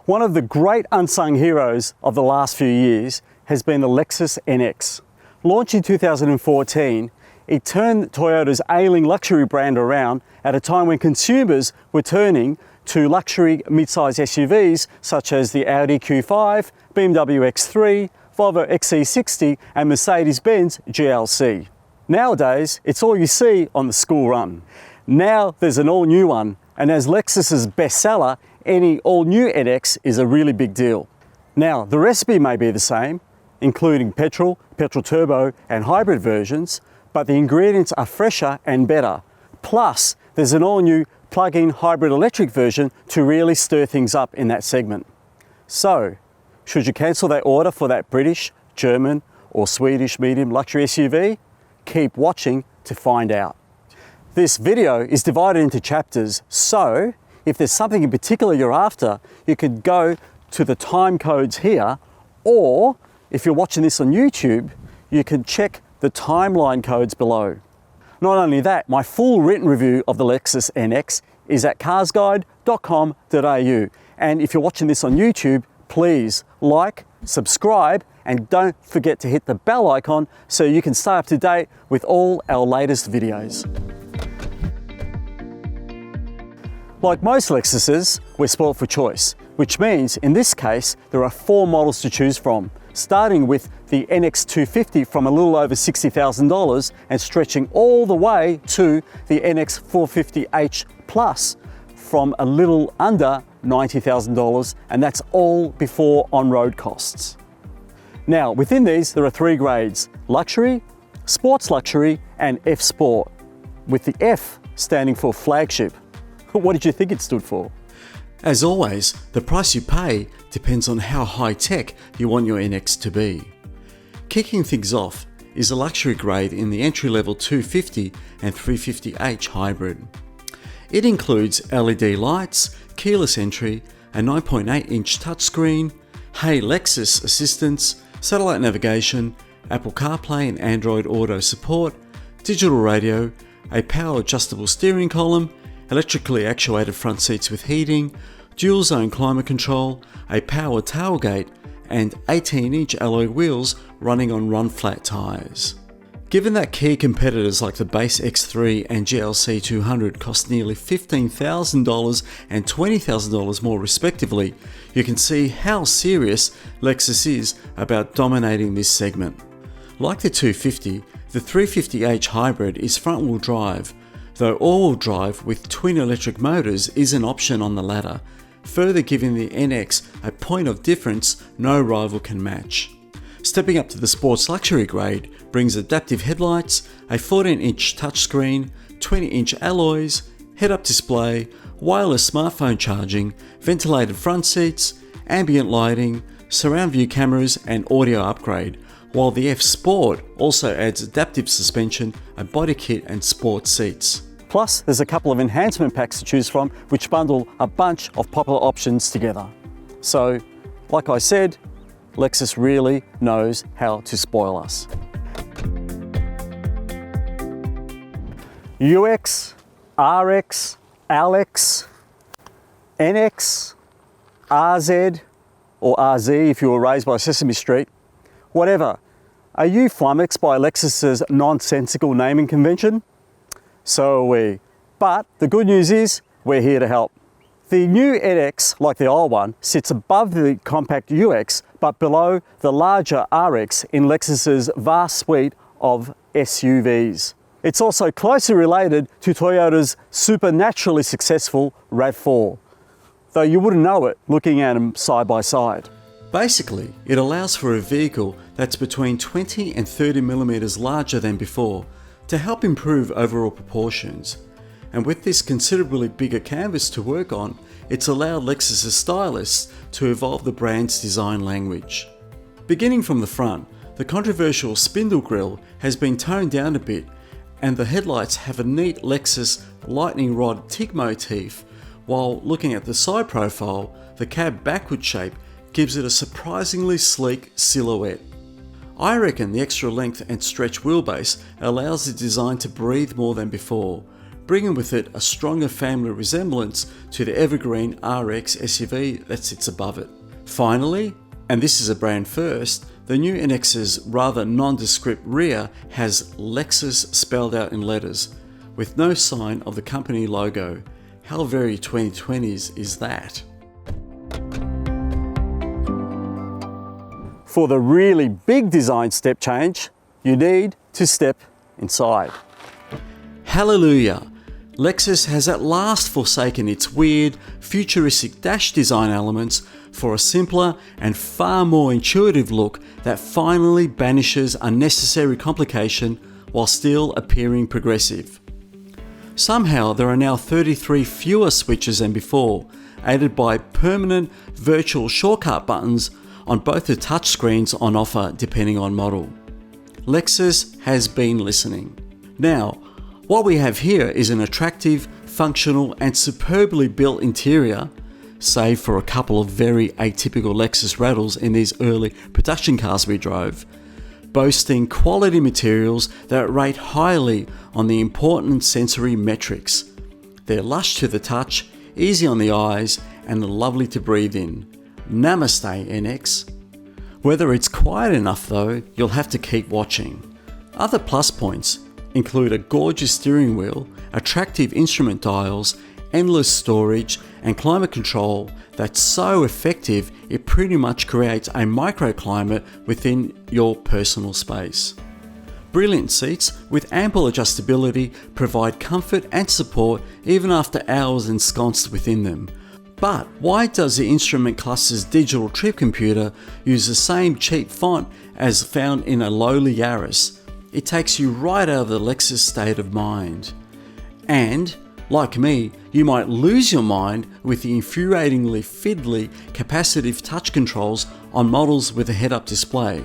One of the great unsung heroes of the last few years has been the Lexus NX. Launched in 2014, it turned Toyota's ailing luxury brand around at a time when consumers were turning to luxury mid-size SUVs such as the Audi Q5, BMW X3, Volvo XC60 and Mercedes-Benz GLC. Nowadays, it's all you see on the school run. Now there's an all-new one, and as Lexus's bestseller, any all-new NX is a really big deal. Now, the recipe may be the same, including petrol, petrol turbo and hybrid versions, but the ingredients are fresher and better. Plus, there's an all-new plug-in hybrid electric version to really stir things up in that segment. So, should you cancel that order for that British, German or Swedish medium luxury SUV? Keep watching to find out. This video is divided into chapters, so if there's something in particular you're after, you could go to the time codes here, or if you're watching this on YouTube, you can check the timeline codes below. Not only that, my full written review of the Lexus NX is at carsguide.com.au. And if you're watching this on YouTube, please like, subscribe, and don't forget to hit the bell icon so you can stay up to date with all our latest videos. Like most Lexuses, we're spoilt for choice, which means in this case, there are 4 models to choose from, starting with the NX 250 from a little over $60,000 and stretching all the way to the NX 450h Plus from a little under $90,000, and that's all before on-road costs. Now, within these, there are 3 grades: luxury, sports luxury, and F Sport, with the F standing for flagship. What did you think it stood for? As always, the price you pay depends on how high-tech you want your NX to be. Kicking things off is a luxury grade in the entry-level 250 and 350h hybrid. It includes LED lights, keyless entry, a 9.8-inch touchscreen, Hey Lexus assistance, satellite navigation, Apple CarPlay and Android Auto support, digital radio, a power adjustable steering column, electrically actuated front seats with heating, dual zone climate control, a power tailgate, and 18-inch alloy wheels running on run-flat tyres. Given that key competitors like the base X3 and GLC 200 cost nearly $15,000 and $20,000 more respectively, you can see how serious Lexus is about dominating this segment. Like the 250, the 350h hybrid is front-wheel drive, though all-wheel drive with twin electric motors is an option on the latter, further giving the NX a point of difference no rival can match. Stepping up to the sports luxury grade brings adaptive headlights, a 14-inch touchscreen, 20-inch alloys, head-up display, wireless smartphone charging, ventilated front seats, ambient lighting, surround view cameras and audio upgrade, while the F Sport also adds adaptive suspension, a body kit and sport seats. Plus, there's a couple of enhancement packs to choose from which bundle a bunch of popular options together. So, like I said, Lexus really knows how to spoil us. UX, RX, LX, NX, RZ, or RZ if you were raised by Sesame Street, whatever. Are you flummoxed by Lexus's nonsensical naming convention? So are we. But the good news is, we're here to help. The new NX, like the old one, sits above the compact UX, but below the larger RX in Lexus's vast suite of SUVs. It's also closely related to Toyota's supernaturally successful RAV4, though you wouldn't know it looking at them side by side. Basically, it allows for a vehicle that's between 20 and 30 millimeters larger than before to help improve overall proportions. And with this considerably bigger canvas to work on, it's allowed Lexus's stylists to evolve the brand's design language. Beginning from the front, the controversial spindle grille has been toned down a bit, and the headlights have a neat Lexus lightning rod tick motif, while looking at the side profile, the cab backward shape gives it a surprisingly sleek silhouette. I reckon the extra length and stretch wheelbase allows the design to breathe more than before, bringing with it a stronger family resemblance to the evergreen RX SUV that sits above it. Finally, and this is a brand first, the new NX's rather nondescript rear has Lexus spelled out in letters, with no sign of the company logo. How very 2020s is that? For the really big design step change, you need to step inside. Hallelujah! Lexus has at last forsaken its weird, futuristic dash design elements for a simpler and far more intuitive look that finally banishes unnecessary complication while still appearing progressive. Somehow there are now 33 fewer switches than before, aided by permanent virtual shortcut buttons on both the touchscreens on offer depending on model. Lexus has been listening. Now, what we have here is an attractive, functional and superbly built interior, save for a couple of very atypical Lexus rattles in these early production cars we drove, boasting quality materials that rate highly on the important sensory metrics. They're lush to the touch, easy on the eyes and lovely to breathe in. Namaste NX. Whether it's quiet enough though, you'll have to keep watching. Other plus points include a gorgeous steering wheel, attractive instrument dials, endless storage and climate control that's so effective it pretty much creates a microclimate within your personal space. Brilliant seats with ample adjustability provide comfort and support even after hours ensconced within them. But why does the instrument cluster's digital trip computer use the same cheap font as found in a lowly Yaris? It takes you right out of the Lexus state of mind. And, like me, you might lose your mind with the infuriatingly fiddly capacitive touch controls on models with a head-up display.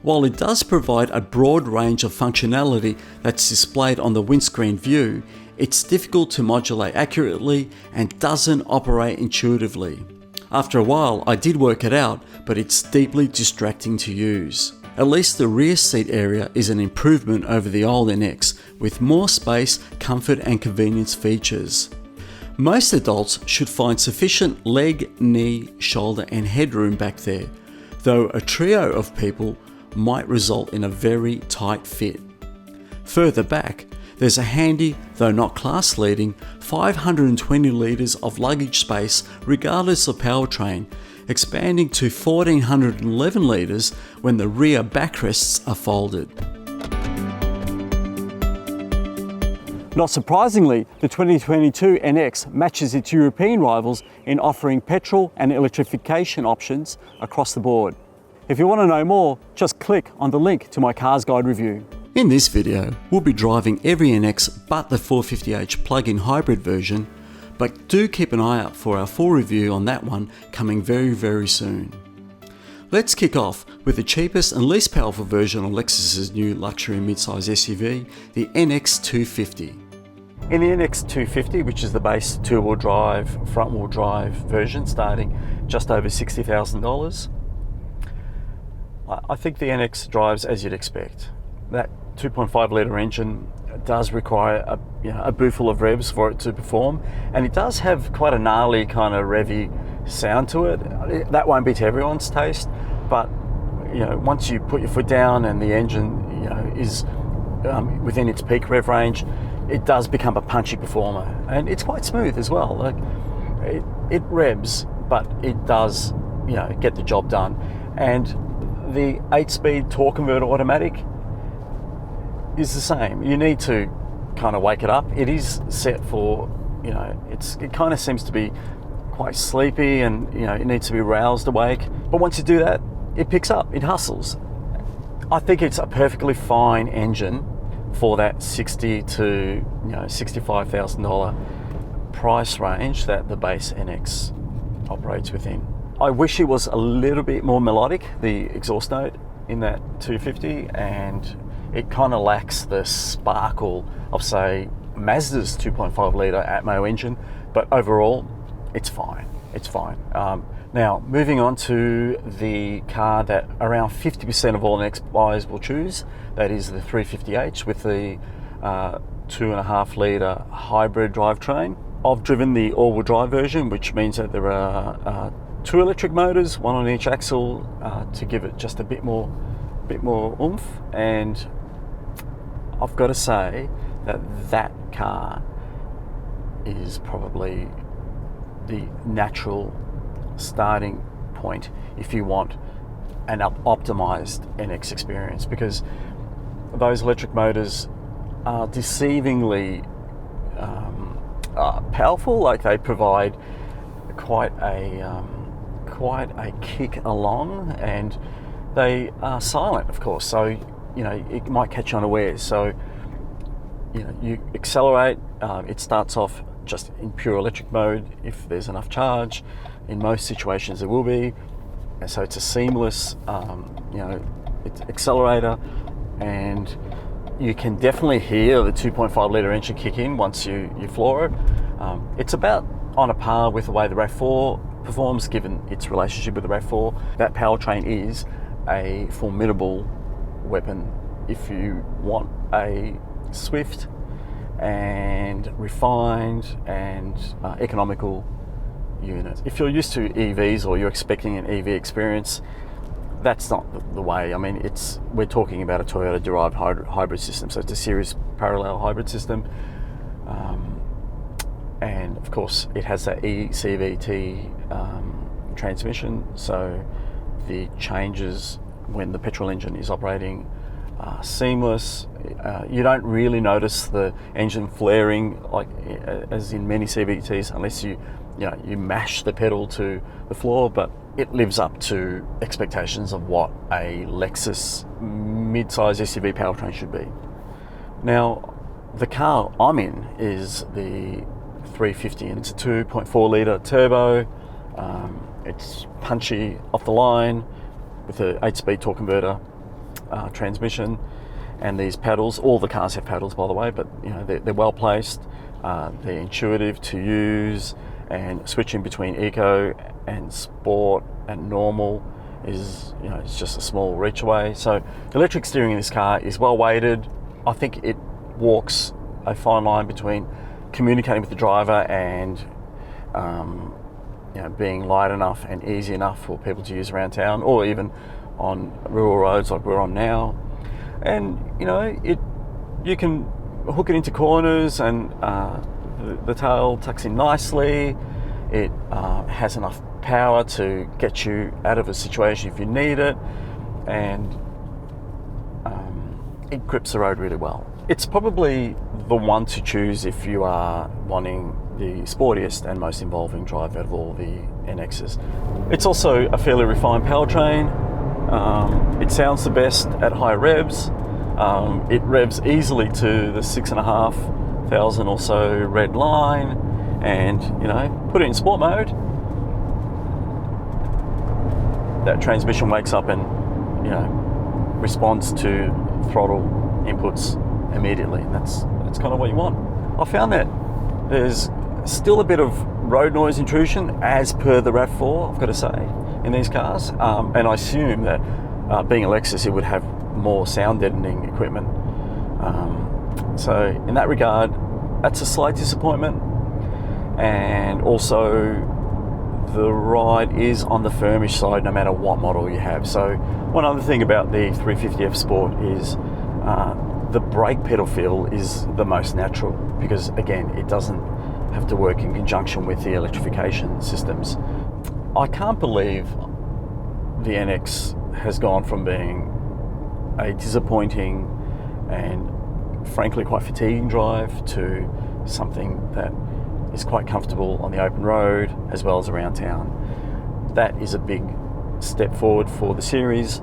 While it does provide a broad range of functionality that's displayed on the windscreen view, it's difficult to modulate accurately and doesn't operate intuitively. After a while, I did work it out, but it's deeply distracting to use. At least the rear seat area is an improvement over the old NX, with more space, comfort and convenience features. Most adults should find sufficient leg, knee, shoulder and headroom back there, though a trio of people might result in a very tight fit. Further back, there's a handy, though not class-leading, 520 litres of luggage space regardless of powertrain, expanding to 1411 litres when the rear backrests are folded. Not surprisingly, the 2022 NX matches its European rivals in offering petrol and electrification options across the board. If you want to know more, just click on the link to my CarsGuide review. In this video, we'll be driving every NX but the 450h plug-in hybrid version, but do keep an eye out for our full review on that one coming very soon. Let's kick off with the cheapest and least powerful version of Lexus's new luxury midsize SUV, the NX 250. In the NX 250, which is the base two-wheel drive, front-wheel drive version starting just over $60,000, I think the NX drives as you'd expect. That 2.5 litre engine does require a bootful of revs for it to perform, and it does have quite a gnarly kind of revvy sound to it. That won't be to everyone's taste, but once you put your foot down and the engine is within its peak rev range, it does become a punchy performer, and it's quite smooth as well. Like it revs, but it does get the job done. And the 8-speed torque converter automatic is the same. You need to kind of wake it up. It is set for, it kind of seems to be quite sleepy and, it needs to be roused awake. But once you do that, it picks up, it hustles. I think it's a perfectly fine engine for that $60,000 to $65,000 price range that the base NX operates within. I wish it was a little bit more melodic, the exhaust note in that 250, and it kind of lacks the sparkle of, say, Mazda's 2.5 litre Atmo engine, but overall, it's fine. It's fine. Now, moving on to the car that around 50% of all NX buyers will choose, that is the 350h with the 2.5 litre hybrid drivetrain. I've driven the all-wheel drive version, which means that there are 2 electric motors, one on each axle, to give it just a bit more oomph. And I've got to say that car is probably the natural starting point if you want an optimized NX experience, because those electric motors are deceivingly powerful. Like, they provide quite a kick along, and they are silent, of course, so you know it might catch you unawares. So you know, you accelerate, it starts off just in pure electric mode if there's enough charge. In most situations there will be, and so it's a seamless it's accelerator, and you can definitely hear the 2.5 litre engine kick in once you floor it. It's about on a par with the way the RAV4 performs, given its relationship with the RAV4. That powertrain is a formidable weapon if you want a swift and refined and economical unit. If you're used to EVs, or you're expecting an EV experience, that's not the way. I mean, we're talking about a Toyota derived hybrid system, so it's a series parallel hybrid system, and of course it has that eCVT transmission, so the changes when the petrol engine is operating are seamless. You don't really notice the engine flaring like as in many CVTs, unless you mash the pedal to the floor, but it lives up to expectations of what a Lexus mid-size SUV powertrain should be. Now, the car I'm in is the 350, and it's a 2.4 litre turbo. It's punchy off the line with an 8-speed torque converter transmission, and these pedals. All the cars have pedals, by the way, but you know they're well placed. They're intuitive to use, and switching between eco and sport and normal is, it's just a small reach away. So the electric steering in this car is well weighted. I think it walks a fine line between communicating with the driver and being light enough and easy enough for people to use around town, or even on rural roads like we're on now. And you can hook it into corners, and the tail tucks in nicely. It has enough power to get you out of a situation if you need it, and it grips the road really well. It's probably the one to choose if you are wanting the sportiest and most involving drive out of all the NXs. It's also a fairly refined powertrain. It sounds the best at high revs. It revs easily to the 6,500 or so red line, and put it in sport mode, that transmission wakes up and responds to throttle inputs immediately, and that's kind of what you want. I found that there's still a bit of road noise intrusion as per the RAV4, I've got to say, in these cars, and I assume that being a Lexus, it would have more sound deadening equipment, so in that regard that's a slight disappointment. And also the ride is on the firmish side no matter what model you have. So one other thing about the 350F Sport is the brake pedal feel is the most natural, because again it doesn't have to work in conjunction with the electrification systems. I can't believe the NX has gone from being a disappointing and frankly quite fatiguing drive to something that is quite comfortable on the open road as well as around town. That is a big step forward for the series.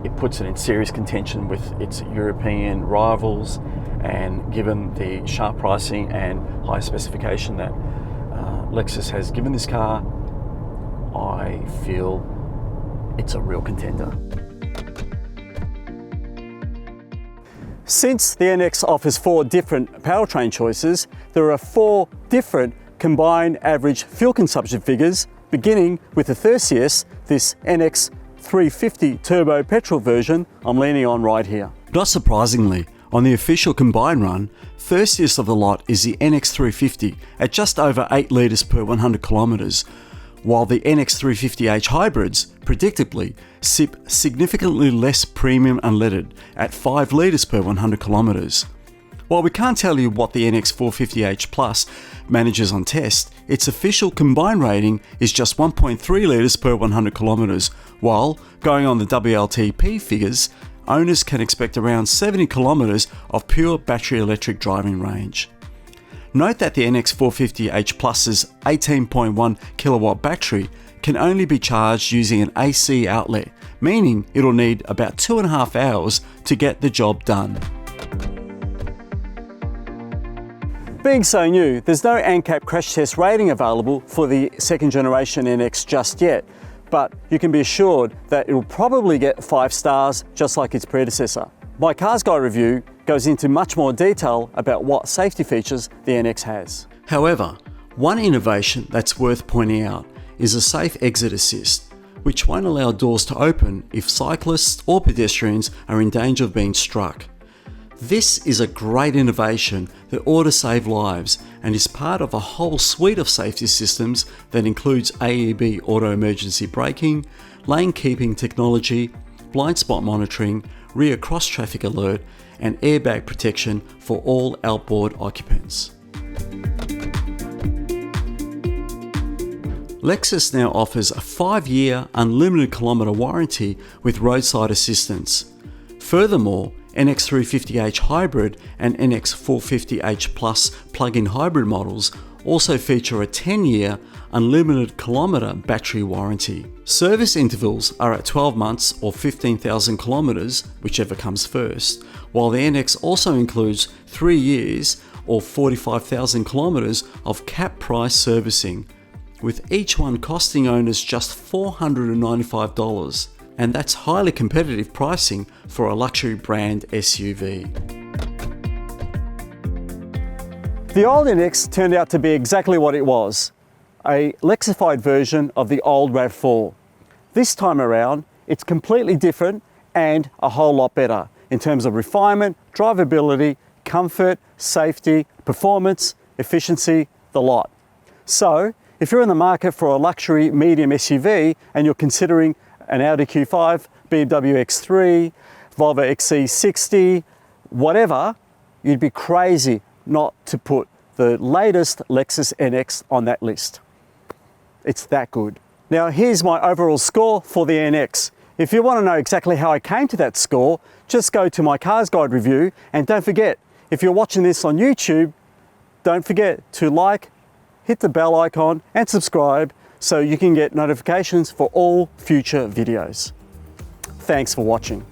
It puts it in serious contention with its European rivals, and given the sharp pricing and high specification that Lexus has given this car, I feel it's a real contender. Since the NX offers 4 different powertrain choices, there are 4 different combined average fuel consumption figures, beginning with the thirstiest, this NX 350 turbo petrol version I'm leaning on right here. Not surprisingly, On the official combine run, thirstiest of the lot is the NX350 at just over 8 litres per 100 kilometres, while the NX350H hybrids, predictably, sip significantly less premium unleaded at 5 litres per 100 kilometres. While we can't tell you what the NX450H Plus manages on test, its official combine rating is just 1.3 litres per 100 kilometres, while, going on the WLTP figures, owners can expect around 70 kilometres of pure battery electric driving range. Note that the NX450H Plus's 18.1 kilowatt battery can only be charged using an AC outlet, meaning it'll need about 2.5 hours to get the job done. Being so new, there's no ANCAP crash test rating available for the second generation NX just yet, but you can be assured that it will probably get 5 stars just like its predecessor. My CarsGuide review goes into much more detail about what safety features the NX has. However, one innovation that's worth pointing out is a safe exit assist, which won't allow doors to open if cyclists or pedestrians are in danger of being struck. This is a great innovation that ought to save lives and is part of a whole suite of safety systems that includes AEB auto emergency braking, lane keeping technology, blind spot monitoring, rear cross traffic alert, and airbag protection for all outboard occupants. Lexus now offers a 5-year unlimited kilometre warranty with roadside assistance. Furthermore, NX350H Hybrid and NX450H Plus plug-in hybrid models also feature a 10-year unlimited kilometre battery warranty. Service intervals are at 12 months or 15,000 kilometres, whichever comes first, while the NX also includes 3 years or 45,000 kilometres of cap price servicing, with each one costing owners just $495. And that's highly competitive pricing for a luxury brand SUV. The old NX turned out to be exactly what it was, a Lexified version of the old RAV4. This time around, it's completely different and a whole lot better in terms of refinement, drivability, comfort, safety, performance, efficiency, the lot. So, if you're in the market for a luxury medium SUV and you're considering an Audi Q5, BMW X3, Volvo XC60, whatever, you'd be crazy not to put the latest Lexus NX on that list. It's that good. Now here's my overall score for the NX. If you want to know exactly how I came to that score, just go to my CarsGuide review, and don't forget, if you're watching this on YouTube, don't forget to like, hit the bell icon and subscribe so you can get notifications for all future videos. Thanks for watching.